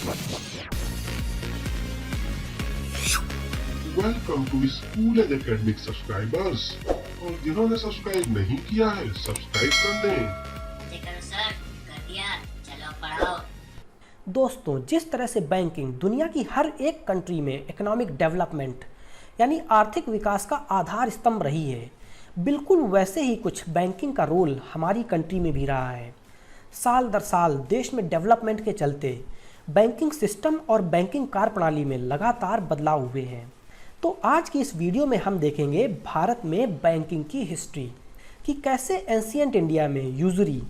Welcome to school and academic subscribers. और जिन्होंने subscribe नहीं किया है सब्सक्राइब कर दें। करो सर, कर दिया, चलो पढ़ाओ। दोस्तों, जिस तरह से बैंकिंग दुनिया की हर एक कंट्री में इकोनॉमिक डेवलपमेंट यानी आर्थिक विकास का आधार स्तंभ रही है, बिल्कुल वैसे ही कुछ बैंकिंग का रोल हमारी कंट्री में भी रहा है। साल दर साल देश में डेवलपमेंट के चलते बैंकिंग सिस्टम और बैंकिंग कार्यप्रणाली में लगातार बदलाव हुए हैं। तो आज की इस वीडियो में हम देखेंगे भारत में बैंकिंग की हिस्ट्री कि कैसे एंशिएंट इंडिया में यूजरी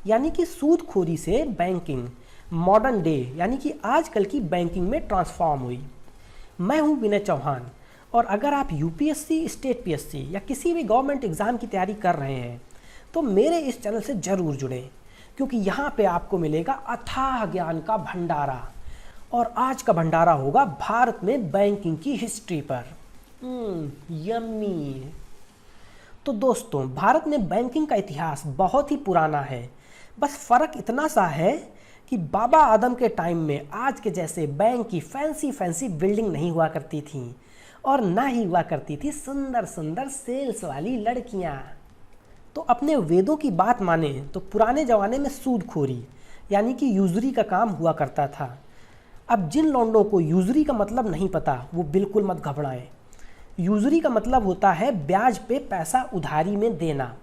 यानी कि सूदखोरी से बैंकिंग मॉडर्न डे यानी कि आजकल की बैंकिंग में ट्रांसफॉर्म हुई। मैं हूं विनय चौहान और अगर आप यूपीएससी, स्टेट पीएससी या किसी भी गवर्नमेंट एग्ज़ाम की तैयारी कर रहे हैं तो मेरे इस चैनल से ज़रूर जुड़ें, क्योंकि यहाँ पे आपको मिलेगा अथाह ज्ञान का भंडारा। और आज का भंडारा होगा भारत में बैंकिंग की हिस्ट्री पर। यम्मी। तो दोस्तों, भारत में बैंकिंग का इतिहास बहुत ही पुराना है। बस फ़र्क इतना सा है कि बाबा आदम के टाइम में आज के जैसे बैंक की फैंसी बिल्डिंग नहीं हुआ करती थी और ना ही हुआ करती थी सुंदर सुंदर सेल्स वाली लड़कियां। तो अपने वेदों की बात माने तो पुराने ज़माने में सूदखोरी यानी कि यूजरी का काम हुआ करता था। अब जिन लौंडों को यूजरी का मतलब नहीं पता वो बिल्कुल मत घबराएं। यूजरी का मतलब होता है ब्याज पे पैसा उधारी में देना।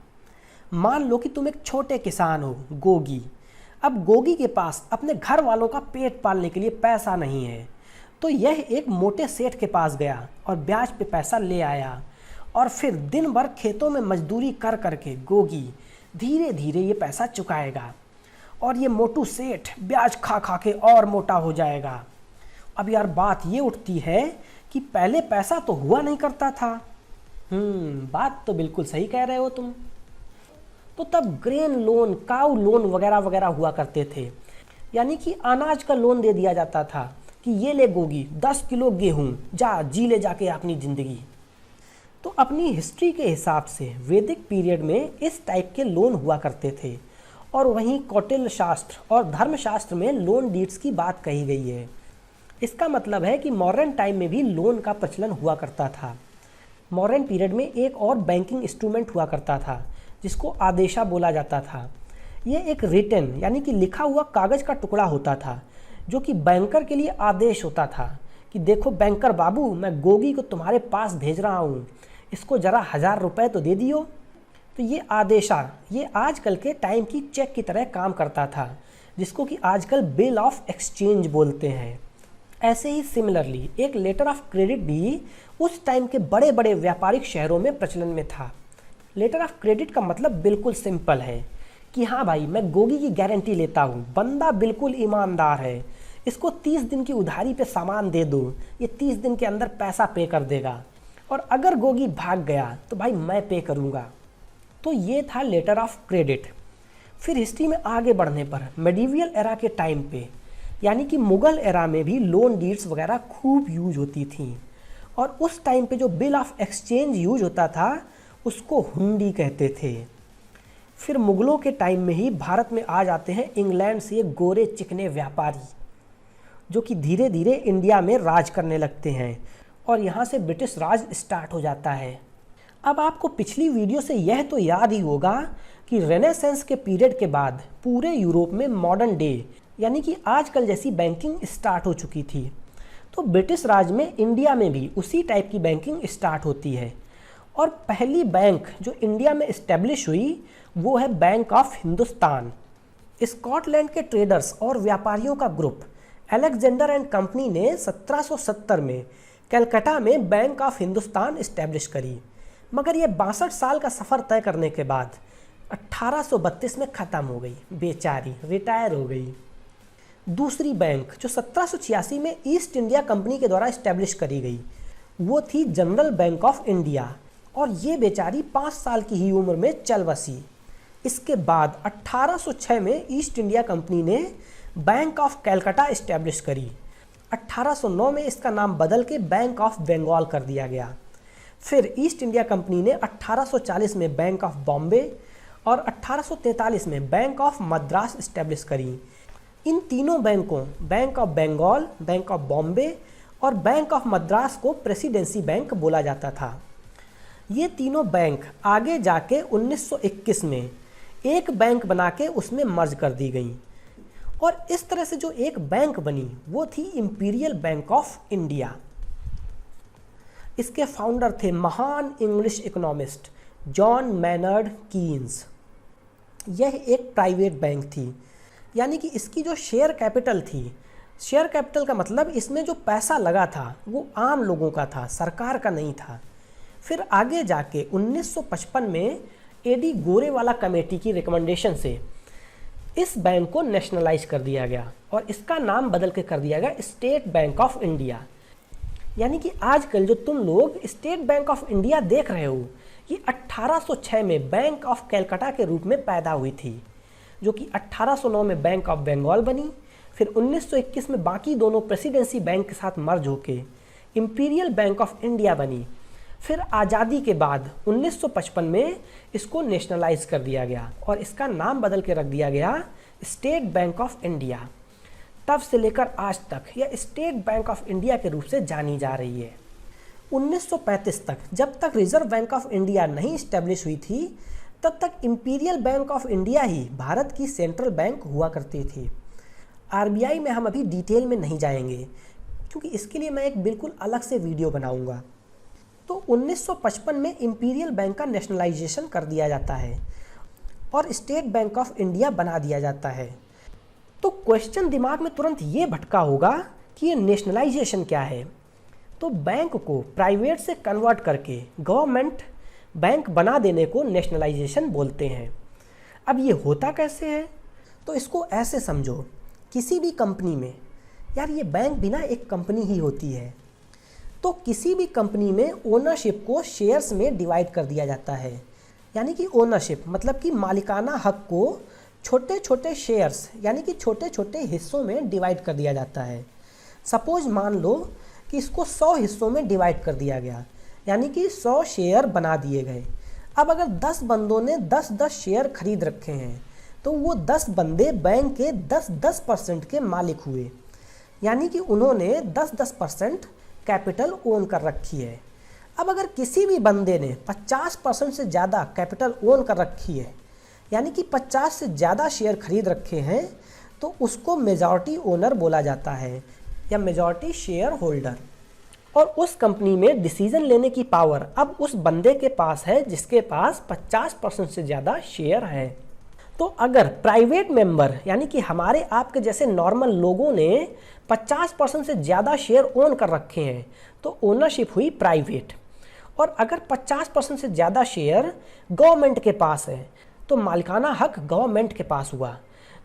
मान लो कि तुम एक छोटे किसान हो, गोगी। अब गोगी के पास अपने घर वालों का पेट पालने के लिए पैसा नहीं है, तो यह एक मोटे सेठ के पास गया और ब्याज पे पैसा ले आया और फिर दिन भर खेतों में मजदूरी कर करके गोगी धीरे धीरे ये पैसा चुकाएगा और ये मोटू सेठ ब्याज खा खा के और मोटा हो जाएगा। अब यार बात ये उठती है कि पहले पैसा तो हुआ नहीं करता था। बात तो बिल्कुल सही कह रहे हो तुम। तो तब ग्रेन लोन, काऊ लोन वगैरह वगैरह हुआ करते थे, यानी कि अनाज का लोन दे दिया जाता था कि ये ले गोगी 10 किलो गेहूँ, जा जी ले जाके अपनी ज़िंदगी। तो अपनी हिस्ट्री के हिसाब से वैदिक पीरियड में इस टाइप के लोन हुआ करते थे और वहीं कौटिल्य शास्त्र और धर्मशास्त्र में लोन डीड्स की बात कही गई है। इसका मतलब है कि मॉडर्न टाइम में भी लोन का प्रचलन हुआ करता था। मॉडर्न पीरियड में एक और बैंकिंग इंस्ट्रूमेंट हुआ करता था जिसको आदेशा बोला जाता था। ये एक रिटन यानी कि लिखा हुआ कागज़ का टुकड़ा होता था जो कि बैंकर के लिए आदेश होता था कि देखो बैंकर बाबू, मैं गोगी को तुम्हारे पास भेज रहा हूँ, इसको ज़रा 1000 रुपये तो दे दियो। तो ये आदेशा ये आजकल के टाइम की चेक की तरह काम करता था, जिसको कि आजकल बिल ऑफ एक्सचेंज बोलते हैं। ऐसे ही सिमिलरली एक लेटर ऑफ क्रेडिट भी उस टाइम के बड़े बड़े व्यापारिक शहरों में प्रचलन में था। लेटर ऑफ क्रेडिट का मतलब बिल्कुल सिंपल है कि हाँ भाई, मैं गोगी की गारंटी लेता हूँ, बंदा बिल्कुल ईमानदार है, इसको 30 दिन की उधारी पे सामान दे दो, ये 30 दिन के अंदर पैसा पे कर देगा, और अगर गोगी भाग गया तो भाई मैं पे करूँगा। तो ये था लेटर ऑफ क्रेडिट। फिर हिस्ट्री में आगे बढ़ने पर मेडिवियल एरा के टाइम पे यानी कि मुग़ल एरा में भी लोन डीड्स वगैरह खूब यूज होती थी, और उस टाइम पे जो बिल ऑफ एक्सचेंज यूज होता था उसको हुंडी कहते थे। फिर मुग़लों के टाइम में ही भारत में आ जाते हैं इंग्लैंड से ये गोरे चिकने व्यापारी, जो कि धीरे धीरे इंडिया में राज करने लगते हैं और यहाँ से ब्रिटिश राज स्टार्ट हो जाता है। अब आपको पिछली वीडियो से यह तो याद ही होगा कि रेनेसेंस के पीरियड के बाद पूरे यूरोप में मॉडर्न डे यानी कि आजकल जैसी बैंकिंग स्टार्ट हो चुकी थी। तो ब्रिटिश राज में इंडिया में भी उसी टाइप की बैंकिंग स्टार्ट होती है, और पहली बैंक जो इंडिया में इस्टेब्लिश हुई वो है बैंक ऑफ हिंदुस्तान। स्कॉटलैंड के ट्रेडर्स और व्यापारियों का ग्रुप अलेक्जेंडर एंड कंपनी ने 1770 में कलकत्ता में बैंक ऑफ हिंदुस्तान इस्टेब्लिश करी, मगर ये 62 साल का सफ़र तय करने के बाद 1832 में ख़त्म हो गई, बेचारी रिटायर हो गई। दूसरी बैंक जो 1786 में ईस्ट इंडिया कंपनी के द्वारा इस्टेब्लिश करी गई वो थी जनरल बैंक ऑफ इंडिया, और ये बेचारी 5 साल की ही उम्र में चल बसी। इसके बाद 1806 में ईस्ट इंडिया कंपनी ने बैंक ऑफ कलकत्ता इस्टेब्लिश करी। 1809 में इसका नाम बदल के बैंक ऑफ बंगाल कर दिया गया। फिर ईस्ट इंडिया कंपनी ने 1840 में बैंक ऑफ बॉम्बे और 1843 में बैंक ऑफ मद्रास इस्टेब्लिश करी। इन तीनों बैंकों, bank of Bengal, bank of Bombay और बैंक ऑफ मद्रास को प्रेसिडेंसी बैंक बोला जाता था। ये तीनों बैंक आगे जाके 1921 में एक बैंक बना के उसमें मर्ज कर दी गई और इस तरह से जो एक बैंक बनी वो थी इंपीरियल बैंक ऑफ इंडिया। इसके फाउंडर थे महान English economist John mannered Keynes. यह एक प्राइवेट बैंक थी, यानी कि इसकी जो शेयर कैपिटल थी, शेयर कैपिटल का मतलब इसमें जो पैसा लगा था वो आम लोगों का था, सरकार का नहीं था। फिर आगे जाके 1955 में एडी गोरेवाला कमेटी की रिकमेंडेशन से इस बैंक को नेशनलाइज कर दिया गया और इसका नाम बदल के कर दिया गया स्टेट बैंक ऑफ इंडिया। यानी कि आजकल जो तुम लोग स्टेट बैंक ऑफ इंडिया देख रहे हो, ये 1806 में बैंक ऑफ कलकत्ता के रूप में पैदा हुई थी, जो कि 1809 में बैंक ऑफ बंगाल बनी। फिर 1921 में बाकी दोनों प्रेसिडेंसी बैंक के साथ मर्ज होके इंपीरियल बैंक ऑफ इंडिया बनी। फिर आज़ादी के बाद 1955 में इसको नेशनलाइज कर दिया गया और इसका नाम बदल के रख दिया गया स्टेट बैंक ऑफ इंडिया। तब से लेकर आज तक यह स्टेट बैंक ऑफ इंडिया के रूप से जानी जा रही है। 1935 तक, जब तक रिजर्व बैंक ऑफ इंडिया नहीं इस्टेब्लिश हुई थी, तब तक इंपीरियल बैंक ऑफ इंडिया ही भारत की सेंट्रल बैंक हुआ करती थी। आरबीआई में हम अभी डिटेल में नहीं जाएंगे क्योंकि इसके लिए मैं एक बिल्कुल अलग से वीडियो बनाऊंगा। तो 1955 में इंपीरियल बैंक का नेशनलाइजेशन कर दिया जाता है और स्टेट बैंक ऑफ इंडिया बना दिया जाता है। तो क्वेश्चन दिमाग में तुरंत ये भटका होगा कि ये नेशनलाइजेशन क्या है। तो बैंक को प्राइवेट से कन्वर्ट करके गवर्नमेंट बैंक बना देने को नेशनलाइजेशन बोलते हैं। अब ये होता कैसे है? तो इसको ऐसे समझो, किसी भी कंपनी में, यार ये बैंक भी ना एक कंपनी ही होती है, तो किसी भी कंपनी में ओनरशिप को शेयर्स में डिवाइड कर दिया जाता है। यानी कि ओनरशिप मतलब कि मालिकाना हक को छोटे छोटे शेयर्स यानी कि छोटे छोटे हिस्सों में डिवाइड कर दिया जाता है। सपोज मान लो कि इसको 100 हिस्सों में डिवाइड कर दिया गया, यानी कि 100 शेयर बना दिए गए। अब अगर 10 बंदों ने 10-10 शेयर खरीद रखे हैं तो वो 10 बंदे बैंक के 10-10% के मालिक हुए, यानी कि उन्होंने 10-10% कैपिटल ओन कर रखी है। अब अगर किसी भी बंदे ने 50% से ज़्यादा कैपिटल ओन कर रखी है, यानी कि 50 से ज़्यादा शेयर खरीद रखे हैं, तो उसको मेजॉरिटी ओनर बोला जाता है या मेजॉरिटी शेयर होल्डर। और उस कंपनी में डिसीजन लेने की पावर अब उस बंदे के पास है जिसके पास 50% से ज़्यादा शेयर है। तो अगर प्राइवेट मेंबर यानी कि हमारे आपके जैसे नॉर्मल लोगों ने 50% से ज़्यादा शेयर ओन कर रखे हैं तो ओनरशिप हुई प्राइवेट। और अगर 50% से ज़्यादा शेयर गवर्नमेंट के पास है तो मालिकाना हक गवर्नमेंट के पास हुआ।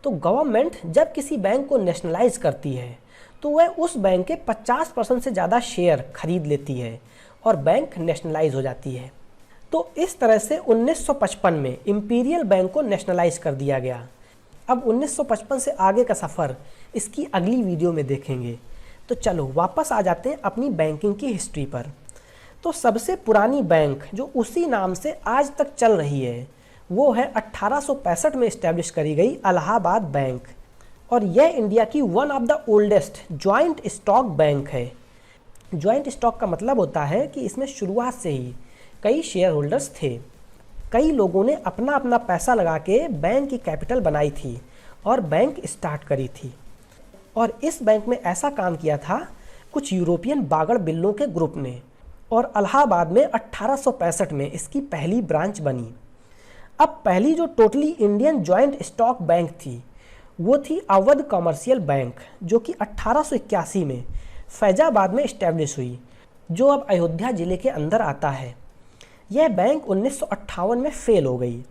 तो गवर्नमेंट जब किसी बैंक को नेशनलाइज करती है तो वह उस बैंक के 50% से ज़्यादा शेयर खरीद लेती है और बैंक नेशनलाइज हो जाती है। तो इस तरह से 1955 में इंपीरियल बैंक को नेशनलाइज कर दिया गया। अब 1955 से आगे का सफ़र इसकी अगली वीडियो में देखेंगे। तो चलो वापस आ जाते हैं अपनी बैंकिंग की हिस्ट्री पर। तो सबसे पुरानी बैंक जो उसी नाम से आज तक चल रही है वो है 1865 में इस्टेब्लिश करी गई इलाहाबाद बैंक, और यह इंडिया की one of the oldest joint stock bank है। जॉइंट स्टॉक का मतलब होता है कि इसमें शुरुआत से ही कई शेयर होल्डर्स थे। कई लोगों ने अपना अपना पैसा लगा के बैंक की कैपिटल बनाई थी और बैंक स्टार्ट करी थी। और इस बैंक में ऐसा काम किया था कुछ यूरोपियन बागड़ बिल्लों के ग्रुप ने, और इलाहाबाद में 1865 में इसकी पहली ब्रांच बनी। अब पहली जो totally Indian joint stock bank थी वो थी अवध कमर्शियल बैंक, जो कि 1881 में फैजाबाद में इस्टेब्लिश हुई, जो अब अयोध्या ज़िले के अंदर आता है। यह बैंक 1958 में फेल हो गई।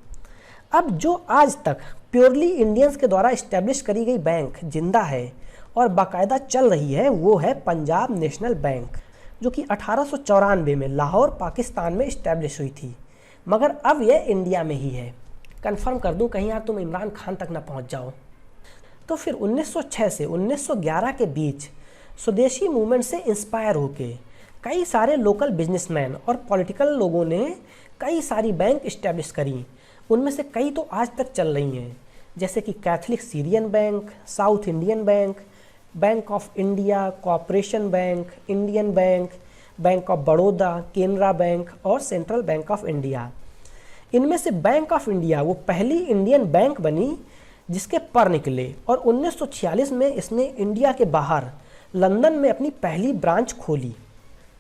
अब जो आज तक प्योरली इंडियंस के द्वारा इस्टेब्लिश करी गई बैंक जिंदा है और बाकायदा चल रही है वो है पंजाब नेशनल बैंक, जो कि 1894 में लाहौर पाकिस्तान में इस्टेब्लिश हुई थी, मगर अब यह इंडिया में ही है। कंफर्म कर दूं कहीं यार तुम इमरान खान तक ना पहुंच जाओ। तो फिर 1906 से 1911 के बीच स्वदेशी मूवमेंट से इंस्पायर होके कई सारे लोकल बिजनेसमैन और पॉलिटिकल लोगों ने कई सारी बैंक इस्टेब्लिश करी। उनमें से कई तो आज तक चल रही हैं, जैसे कि Catholic Syrian bank, south Indian bank, bank of India, corporation bank, Indian bank, bank of Baroda, Canara bank और सेंट्रल बैंक ऑफ इंडिया। इनमें से बैंक ऑफ इंडिया वो पहली इंडियन बैंक बनी जिसके पर निकले और 1946 में इसने इंडिया के बाहर लंदन में अपनी पहली ब्रांच खोली।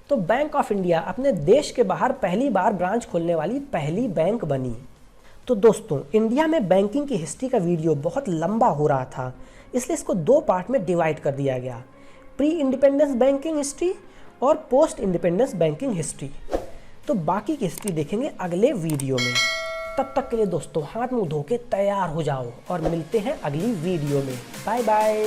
तो बैंक ऑफ इंडिया अपने देश के बाहर पहली बार ब्रांच खोलने वाली पहली बैंक बनी। तो दोस्तों, इंडिया में बैंकिंग की हिस्ट्री का वीडियो बहुत लंबा हो रहा था, इसलिए इसको 2 पार्ट में डिवाइड कर दिया गया, प्री इंडिपेंडेंस बैंकिंग हिस्ट्री और पोस्ट इंडिपेंडेंस बैंकिंग हिस्ट्री। तो बाकी की हिस्ट्री देखेंगे अगले वीडियो में। तब तक के लिए दोस्तों हाथ मुंह धो के तैयार हो जाओ और मिलते हैं अगली वीडियो में। Bye bye.